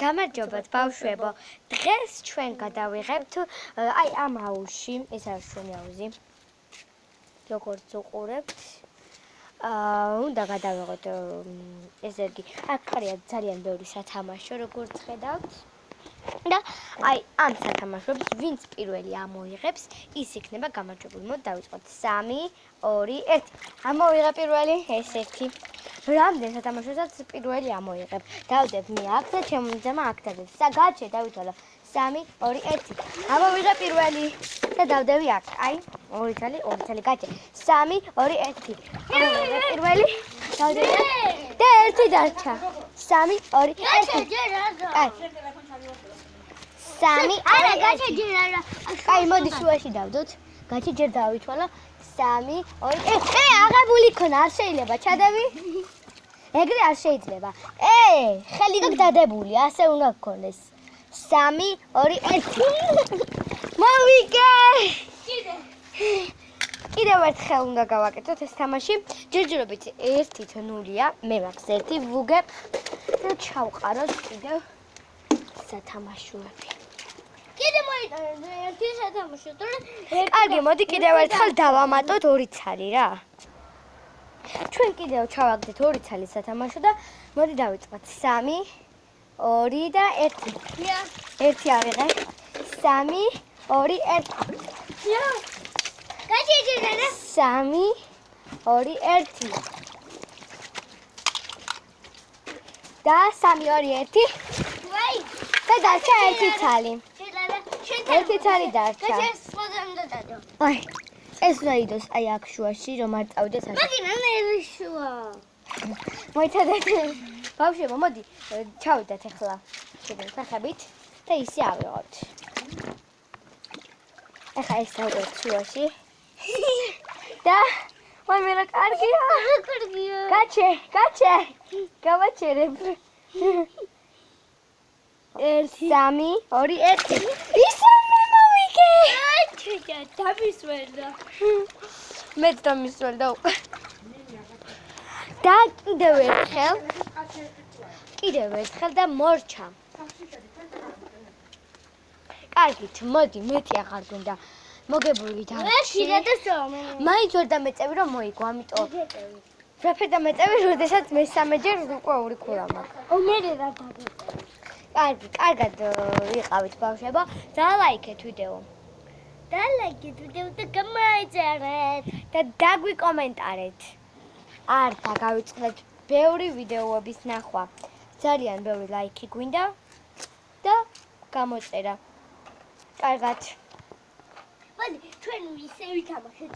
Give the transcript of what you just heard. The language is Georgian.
გამარჯობათ ბავშვებო. დღეს ჩვენ გადავიღებთ აი ამ აუზში, ეს არის ჩვენი აუზი. როგორც უყურებთ, უნდა გადავიღოთ ესე იგი, აქ არის ძალიან ბევრი სათამაშო, როგორც ხედავთ. და აი ამ სათამაშოებს ვინც პირველი ამოიღებს, ის იქნება გამარჯვებული. მოდით დავიწყოთ. 3, 2, 1. ამოვიღე პირველი, ეს ერთი. რამდენ სათამაშოსაც პირველი ამოიღებ. დავდებ მე აქ და ჩემი ძმა აქ დადებს. გაჩე დავითვალო. 3, 2, 1. ამოვიღე პირველი და დავდევი აქ. აი, ორი ცალი გაჩე. 3, 2, 1. ამოვიღე პირველი. დავდევი და ერთი დარჩა. 3, 2, 1. აი. 3, არა, გაჩე ჯერ არა. აი, მოდი შუაში დავდოთ. გაჩე ჯერ დავითვალო. 3, 2, 1. აღებული ქონა, არ შეიძლება ჩადები. ეგრე არ შეიძლება. ხელი გაქვს დადებული, ასე უნდა გქონდეს. 3, 2, 1. მოვიგე! კიდევ ერთხელ უნდა გავაკეთოთ ეს თამაში. ჯერჯერობით 1-0-ია, მე მაქვს 1 ვუგებ და ჩავყაროთ კიდევ სათამაშოები. კიდე მოიტანე ერთი სათამაშო, თორე კარგი, მოდი კიდევ ერთხელ დავამატოთ 2 ცალი რა. ჩვენ კიდევ ჩავაგდეთ 2 ცალი სათამაშო და მოდი დავიწყოთ. 3, 2 და 1. ერთი ავიღე. 3, 2, 1. გაჩე ჯერ არა. 3, 2, 1. და 3, 2, 1. ვაი, და დარჩა ერთი ცალი. ჯერ არა. ერთი ცალი დარჩა. გაჩე სპოდამდე დადო. აი, ეს უნდა იდოს აი აქ შუაში, რომ არ წავიდეს ასე. მაგინა მე შუა. მოიცადეთ. ბავშვებო, მოდი, ჩავიდეთ ახლა შეგენ სახებით და ისე ავიღოთ. ახლა ეს დავდოთ შუაში. და ვაი მე რა კარგია. კარგია. გაჩე. გავაჩერებ. 1, 3, 2, 1. ისე მე მოვიგე. ჩეჩა, დამისვერდა. მეც დამისვერდა უკვე. და კიდევ ერთხელ და მორჩა. კარგით, მოდი, მეტი აღარ გვინდა. მოგებული დარჩი. მაინც ვერ დამეწევი რომ მოიგო, ამიტომ ვაფერ დამეწევი, როდესაც მესამეჯერ უკვე 2 ქულა მაქვს. მე რა დაგეწევი. კარგი, კარგად ვიყავით ბავშვებო. დალაიქეთ ვიდეო. დალაიქეთ ვიდეო და გამოიწერეთ. და დაგვიკომენტარეთ. არ დაგავიწყდეთ ბევრი ვიდეოების ნახვა. ძალიან ბევრი ლაიქი გვინდა და გამოწერა. კარგად. მოდი, ჩვენ ისე ვითამაშოთ.